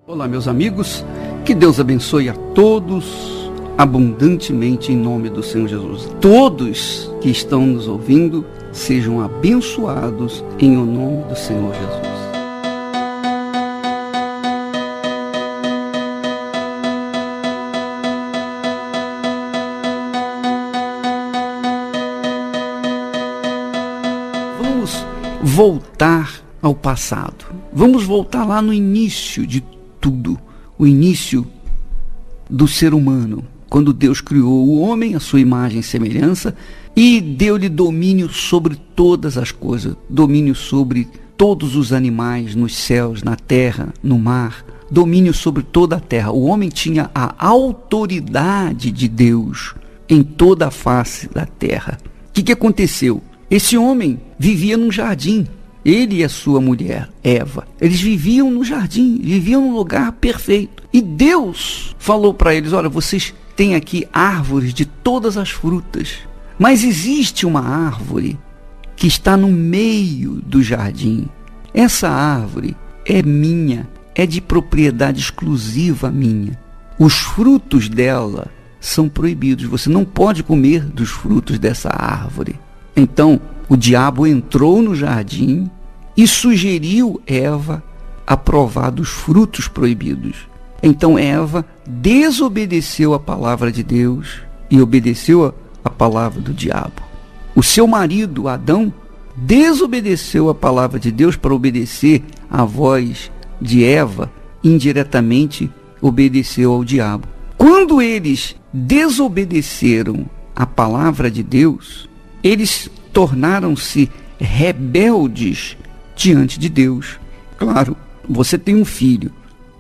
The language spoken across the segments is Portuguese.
Olá, meus amigos, que Deus abençoe a todos abundantemente em nome do Senhor Jesus. Todos que estão nos ouvindo sejam abençoados em o nome do Senhor Jesus. Vamos voltar ao passado. Vamos voltar lá no início de tudo, o início do ser humano, quando Deus criou o homem à sua imagem e semelhança e deu-lhe domínio sobre todas as coisas, domínio sobre todos os animais nos céus, na terra, no mar, domínio sobre toda a terra. O homem tinha a autoridade de Deus em toda a face da terra. O que aconteceu? Esse homem vivia num jardim. Ele e a sua mulher, Eva, eles viviam no jardim, viviam num lugar perfeito. E Deus falou para eles, olha, vocês têm aqui árvores de todas as frutas, mas existe uma árvore que está no meio do jardim. Essa árvore é minha, é de propriedade exclusiva minha. Os frutos dela são proibidos, você não pode comer dos frutos dessa árvore. Então, o diabo entrou no jardim e sugeriu Eva a provar dos frutos proibidos. Então Eva desobedeceu a palavra de Deus e obedeceu a palavra do diabo. O seu marido, Adão, desobedeceu a palavra de Deus para obedecer à voz de Eva, indiretamente obedeceu ao diabo. Quando eles desobedeceram a palavra de Deus, eles tornaram-se rebeldes diante de Deus. Claro, você tem um filho,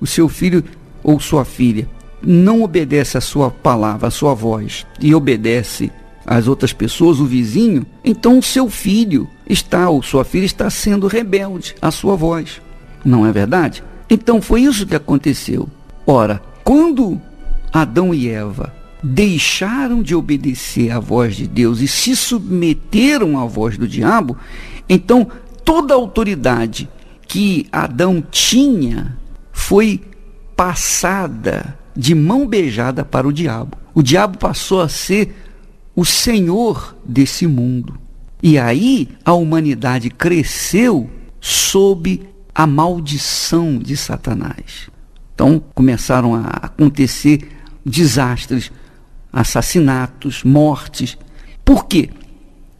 o seu filho ou sua filha não obedece a sua palavra, a sua voz, e obedece às outras pessoas, o vizinho, então o seu filho ou sua filha está sendo rebelde à sua voz. Não é verdade? Então foi isso que aconteceu. Ora, quando Adão e Eva deixaram de obedecer à voz de Deus e se submeteram à voz do diabo, então toda a autoridade que Adão tinha foi passada de mão beijada para o diabo. O diabo passou a ser o senhor desse mundo. E aí a humanidade cresceu sob a maldição de Satanás. Então começaram a acontecer desastres, assassinatos, mortes. Por quê?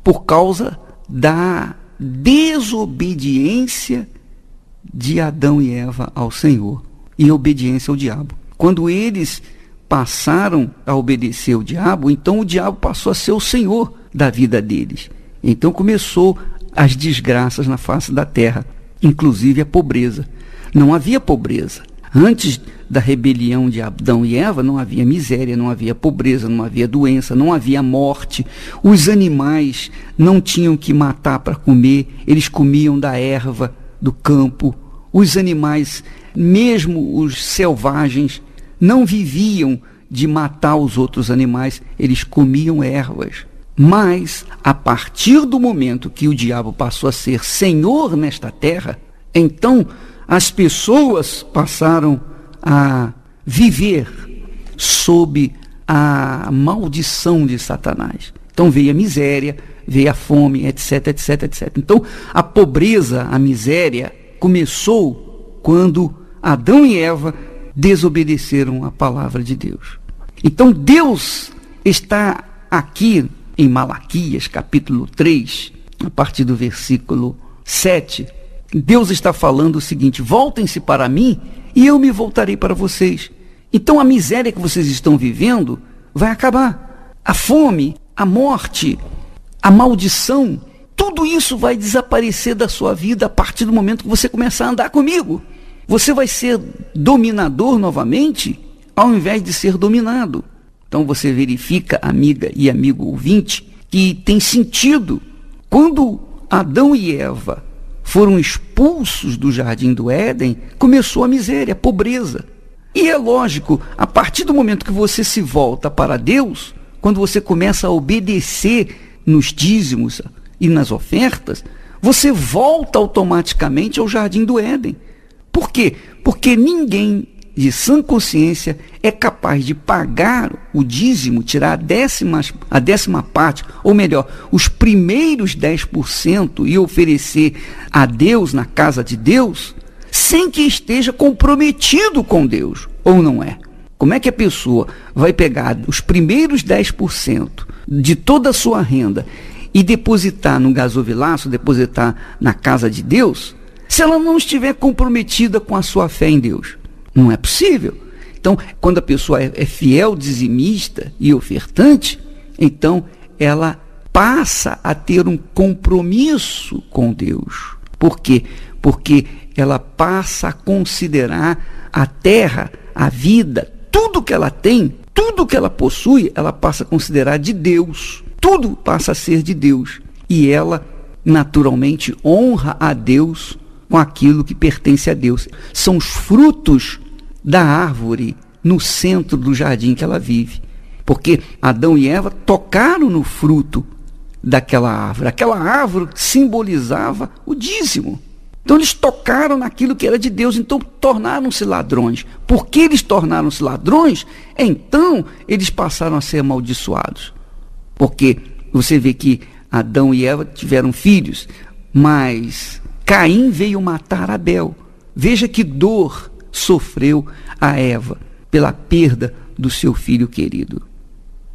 Por causa da desobediência de Adão e Eva ao Senhor e obediência ao diabo. Quando eles passaram a obedecer ao diabo, então o diabo passou a ser o senhor da vida deles. Então começou as desgraças na face da terra, inclusive a pobreza. Não havia pobreza. Antes da rebelião de Adão e Eva, não havia miséria, não havia pobreza, não havia doença, não havia morte. Os animais não tinham que matar para comer, eles comiam da erva do campo. Os animais, mesmo os selvagens, não viviam de matar os outros animais, eles comiam ervas. Mas, a partir do momento que o diabo passou a ser senhor nesta terra, então as pessoas passaram a viver sob a maldição de Satanás. Então veio a miséria, veio a fome, etc, etc, etc. Então a pobreza, a miséria começou quando Adão e Eva desobedeceram a palavra de Deus. Então Deus está aqui em Malaquias, capítulo 3, a partir do versículo 7, Deus está falando o seguinte: voltem-se para mim e eu me voltarei para vocês. Então a miséria que vocês estão vivendo vai acabar. A fome, a morte, a maldição, tudo isso vai desaparecer da sua vida a partir do momento que você começar a andar comigo. Você vai ser dominador novamente, ao invés de ser dominado. Então você verifica, amiga e amigo ouvinte, que tem sentido. Quando Adão e Eva foram expulsos do jardim do Éden, começou a miséria, a pobreza. E é lógico, a partir do momento que você se volta para Deus, quando você começa a obedecer nos dízimos e nas ofertas, você volta automaticamente ao jardim do Éden. Por quê? Porque ninguém de sã consciência, é capaz de pagar o dízimo, tirar a décima parte, ou melhor, os primeiros 10% e oferecer a Deus na casa de Deus, sem que esteja comprometido com Deus, ou não é? Como é que a pessoa vai pegar os primeiros 10% de toda a sua renda e depositar no gasofilaço, depositar na casa de Deus, se ela não estiver comprometida com a sua fé em Deus? Não é possível. Então, quando a pessoa é fiel, dizimista e ofertante, então ela passa a ter um compromisso com Deus. Por quê? Porque ela passa a considerar a terra, a vida, tudo que ela tem, tudo que ela possui, ela passa a considerar de Deus. Tudo passa a ser de Deus. E ela, naturalmente, honra a Deus com aquilo que pertence a Deus. São os frutos da árvore no centro do jardim que ela vive. Porque Adão e Eva tocaram no fruto daquela árvore. Aquela árvore simbolizava o dízimo. Então eles tocaram naquilo que era de Deus, então tornaram-se ladrões. Porque eles tornaram-se ladrões, então eles passaram a ser amaldiçoados. Porque você vê que Adão e Eva tiveram filhos, mas Caim veio matar Abel. Veja que dor sofreu a Eva pela perda do seu filho querido.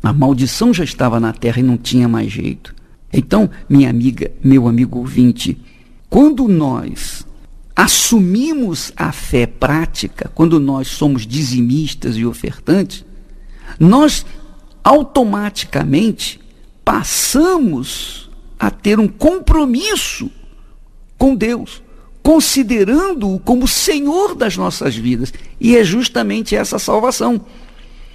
A maldição já estava na terra e não tinha mais jeito. Então, minha amiga, meu amigo ouvinte, quando nós assumimos a fé prática, quando nós somos dizimistas e ofertantes, nós automaticamente passamos a ter um compromisso com Deus, considerando-o como Senhor das nossas vidas. E é justamente essa a salvação.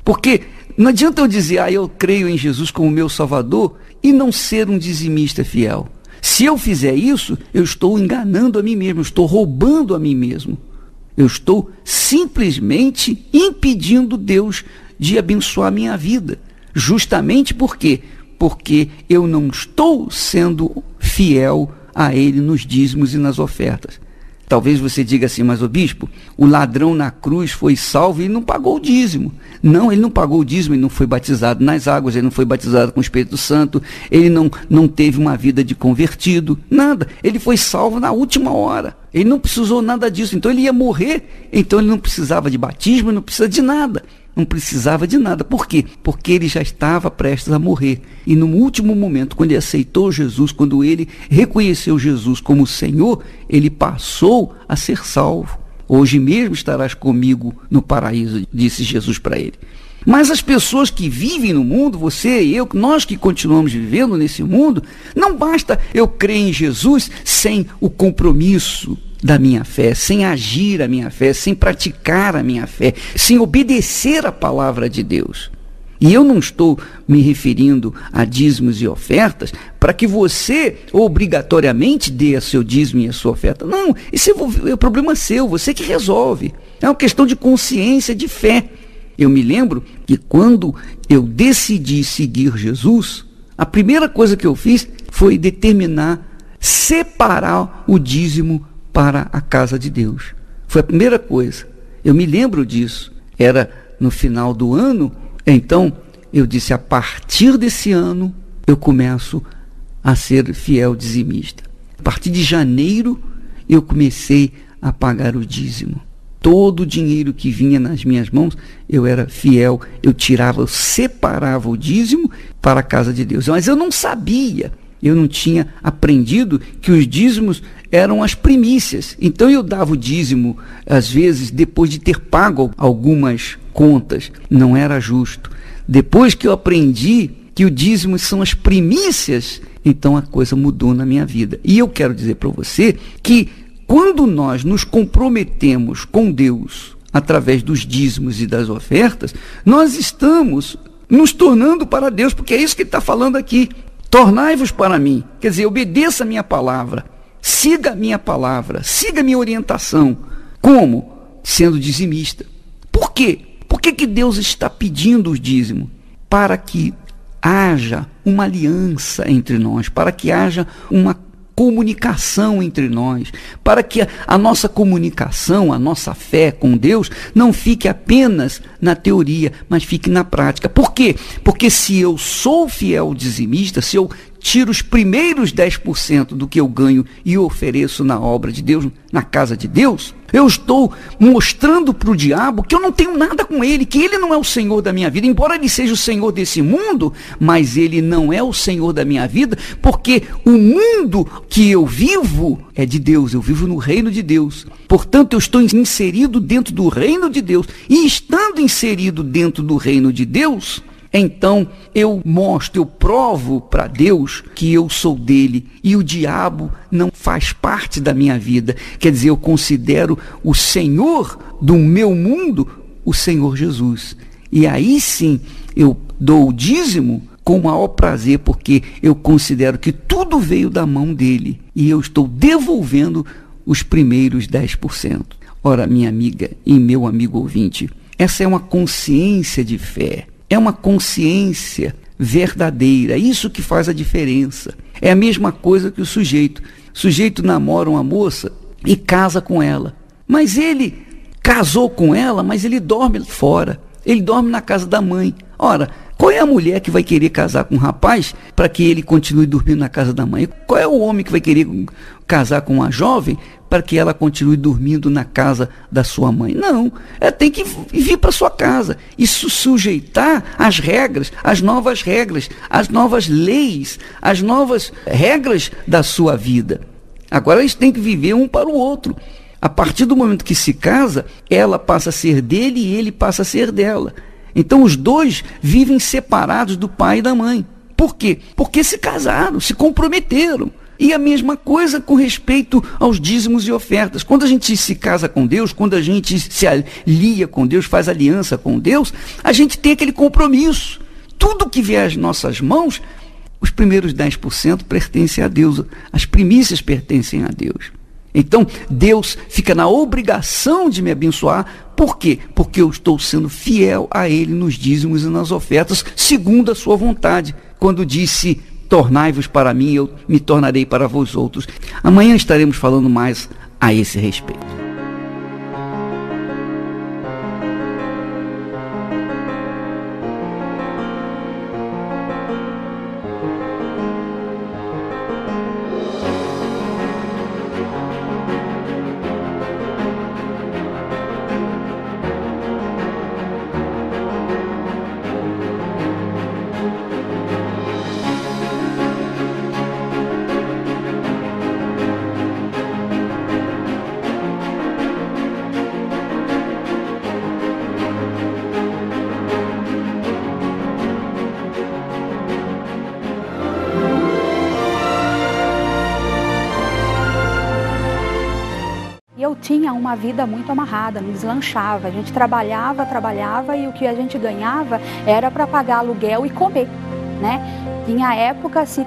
Porque não adianta eu dizer, eu creio em Jesus como meu Salvador, e não ser um dizimista fiel. Se eu fizer isso, eu estou enganando a mim mesmo, eu estou roubando a mim mesmo. Eu estou simplesmente impedindo Deus de abençoar a minha vida. Justamente por quê? Porque eu não estou sendo fiel a Ele nos dízimos e nas ofertas. Talvez você diga assim, mas o bispo, o ladrão na cruz foi salvo e não pagou o dízimo. Não, ele não pagou o dízimo, ele não foi batizado nas águas, ele não foi batizado com o Espírito Santo, ele não teve uma vida de convertido, nada. Ele foi salvo na última hora. Ele não precisou nada disso, então ele ia morrer, então ele não precisava de batismo, não precisa de nada. Não precisava de nada. Por quê? Porque ele já estava prestes a morrer. E no último momento, quando ele aceitou Jesus, quando ele reconheceu Jesus como Senhor, ele passou a ser salvo. Hoje mesmo estarás comigo no paraíso, disse Jesus para ele. Mas as pessoas que vivem no mundo, você e eu, nós que continuamos vivendo nesse mundo, não basta eu crer em Jesus sem o compromisso da minha fé, sem agir a minha fé, sem praticar a minha fé, sem obedecer a palavra de Deus. E eu não estou me referindo a dízimos e ofertas para que você obrigatoriamente dê a seu dízimo e a sua oferta. Não, esse é o problema seu, você que resolve. É uma questão de consciência, de fé. Eu me lembro que quando eu decidi seguir Jesus, a primeira coisa que eu fiz foi determinar separar o dízimo para a casa de Deus. Foi a primeira coisa. Eu me lembro disso. Era no final do ano, então eu disse, a partir desse ano eu começo a ser fiel dizimista. A partir de janeiro eu comecei a pagar o dízimo. Todo o dinheiro que vinha nas minhas mãos, eu era fiel, eu tirava, eu separava o dízimo para a casa de Deus. Mas eu não sabia, eu não tinha aprendido que os dízimos eram as primícias. Então eu dava o dízimo, às vezes, depois de ter pago algumas contas. Não era justo. Depois que eu aprendi que o dízimo são as primícias, então a coisa mudou na minha vida. E eu quero dizer para você que quando nós nos comprometemos com Deus através dos dízimos e das ofertas, nós estamos nos tornando para Deus, porque é isso que ele está falando aqui. Tornai-vos para mim, quer dizer, obedeça a minha palavra, siga a minha palavra, siga a minha orientação. Como? Sendo dizimista. Por quê? Por que Deus está pedindo o dízimo? Para que haja uma aliança entre nós, para que haja uma comunicação entre nós, para que a nossa comunicação, a nossa fé com Deus não fique apenas na teoria, mas fique na prática. Por quê? Porque se eu sou fiel dizimista, se eu tiro os primeiros 10% do que eu ganho e ofereço na obra de Deus, na casa de Deus, eu estou mostrando para o diabo que eu não tenho nada com ele, que ele não é o Senhor da minha vida, embora ele seja o Senhor desse mundo, mas ele não é o Senhor da minha vida, porque o mundo que eu vivo é de Deus, eu vivo no reino de Deus. Portanto, eu estou inserido dentro do reino de Deus, e estando inserido dentro do reino de Deus, então eu mostro, eu provo para Deus que eu sou dele e o diabo não faz parte da minha vida. Quer dizer, eu considero o Senhor do meu mundo o Senhor Jesus. E aí sim eu dou o dízimo com o maior prazer, porque eu considero que tudo veio da mão dele e eu estou devolvendo os primeiros 10%. Ora, minha amiga e meu amigo ouvinte, essa é uma consciência de fé. É uma consciência verdadeira, isso que faz a diferença. É a mesma coisa que o sujeito namora uma moça e casa com ela, mas ele casou com ela, mas ele dorme fora, ele dorme na casa da mãe. Ora, qual é a mulher que vai querer casar com um rapaz para que ele continue dormindo na casa da mãe? Qual é o homem que vai querer casar com uma jovem para que ela continue dormindo na casa da sua mãe? Não, ela tem que vir para sua casa e se sujeitar às regras, às novas leis, às novas regras da sua vida. Agora eles têm que viver um para o outro. A partir do momento que se casa, ela passa a ser dele e ele passa a ser dela. Então os dois vivem separados do pai e da mãe. Por quê? Porque se casaram, se comprometeram. E a mesma coisa com respeito aos dízimos e ofertas. Quando a gente se casa com Deus, quando a gente se alia com Deus, faz aliança com Deus, a gente tem aquele compromisso. Tudo que vier às nossas mãos, os primeiros 10% pertencem a Deus, as primícias pertencem a Deus. Então, Deus fica na obrigação de me abençoar. Por quê? Porque eu estou sendo fiel a Ele nos dízimos e nas ofertas, segundo a sua vontade. Quando disse, tornai-vos para mim, eu me tornarei para vós outros. Amanhã estaremos falando mais a esse respeito. Eu tinha uma vida muito amarrada, não deslanchava. A gente trabalhava e o que a gente ganhava era para pagar aluguel e comer, né?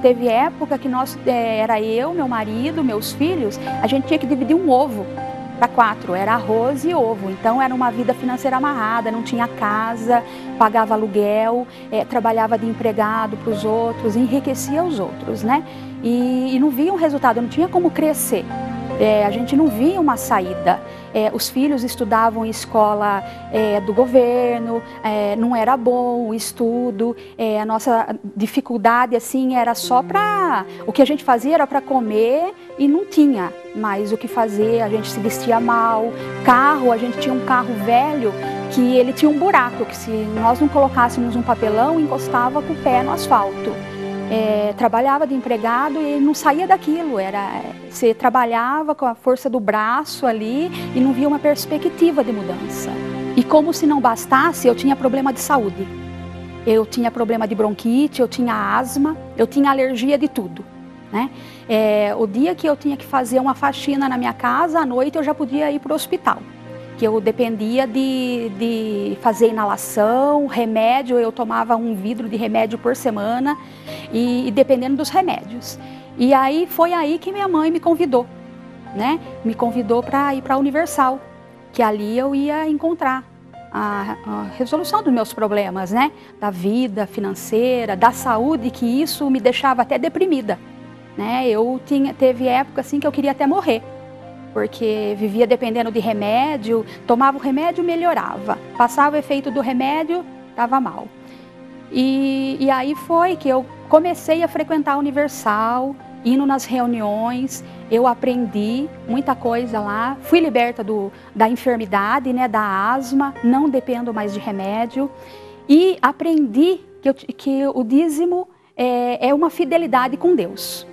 Teve época que era eu, meu marido, meus filhos, a gente tinha que dividir um ovo para 4, era arroz e ovo. Então era uma vida financeira amarrada, não tinha casa, pagava aluguel, trabalhava de empregado para os outros, enriquecia os outros, né? E não via um resultado, não tinha como crescer. A gente não via uma saída. Os filhos estudavam em escola do governo, não era bom o estudo, a nossa dificuldade assim era só para... O que a gente fazia era para comer e não tinha mais o que fazer, a gente se vestia mal. Carro, a gente tinha um carro velho que ele tinha um buraco, que se nós não colocássemos um papelão, encostava com o pé no asfalto. Trabalhava de empregado e não saía daquilo, você trabalhava com a força do braço ali e não via uma perspectiva de mudança. E como se não bastasse, eu tinha problema de saúde. Eu tinha problema de bronquite, eu tinha asma, eu tinha alergia de tudo, né? O dia que eu tinha que fazer uma faxina na minha casa, à noite eu já podia ir para o hospital. Que eu dependia de fazer inalação, remédio, eu tomava um vidro de remédio por semana, e dependendo dos remédios. E aí foi aí que minha mãe me convidou, né? Me convidou para ir para a Universal, que ali eu ia encontrar a resolução dos meus problemas, né? Da vida financeira, da saúde, que isso me deixava até deprimida. né? Teve época assim que eu queria até morrer, porque vivia dependendo de remédio, tomava o remédio, melhorava, passava o efeito do remédio, estava mal. E aí foi que eu comecei a frequentar a Universal, indo nas reuniões, eu aprendi muita coisa lá, fui liberta da enfermidade, né, da asma, não dependo mais de remédio, e aprendi que o dízimo é uma fidelidade com Deus.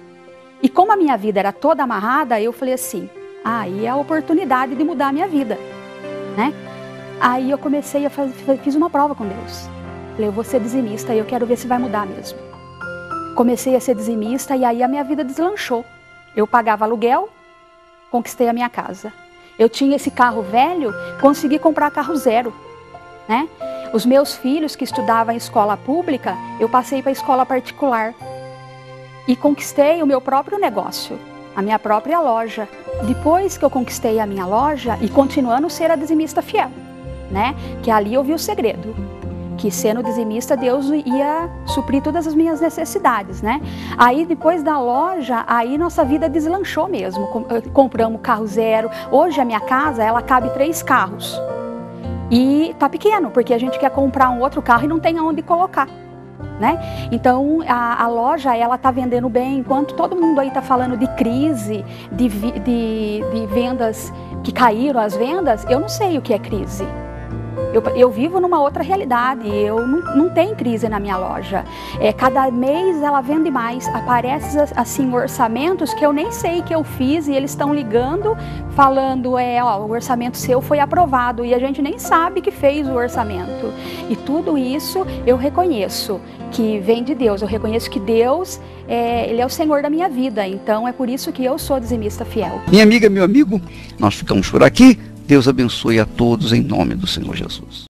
E como a minha vida era toda amarrada, eu falei assim, aí é a oportunidade de mudar a minha vida, né? Aí eu comecei fiz uma prova com Deus. Falei, eu vou ser dizimista e eu quero ver se vai mudar mesmo. Comecei a ser dizimista e aí a minha vida deslanchou. Eu pagava aluguel, conquistei a minha casa. Eu tinha esse carro velho, consegui comprar carro zero, né? Os meus filhos que estudavam em escola pública, eu passei para a escola particular. E conquistei o meu próprio negócio, a minha própria loja. Depois que eu conquistei a minha loja e continuando a ser a dizimista fiel, né? Que ali eu vi o segredo. Que sendo dizimista, Deus ia suprir todas as minhas necessidades, né? Aí depois da loja, aí nossa vida deslanchou mesmo. Compramos carro zero. Hoje a minha casa, ela cabe 3 carros. E tá pequeno, porque a gente quer comprar um outro carro e não tem aonde colocar, né? Então a loja, ela tá vendendo bem, enquanto todo mundo aí tá falando de crise, de vendas que caíram as vendas, eu não sei o que é crise. Eu vivo numa outra realidade, eu não tenho crise na minha loja. Cada mês ela vende mais, aparecem assim orçamentos que eu nem sei que eu fiz e eles estão ligando, falando, o orçamento seu foi aprovado e a gente nem sabe que fez o orçamento. E tudo isso eu reconheço que vem de Deus, eu reconheço que Deus, Ele é o Senhor da minha vida, então é por isso que eu sou dizimista fiel. Minha amiga, meu amigo, nós ficamos por aqui. Deus abençoe a todos em nome do Senhor Jesus.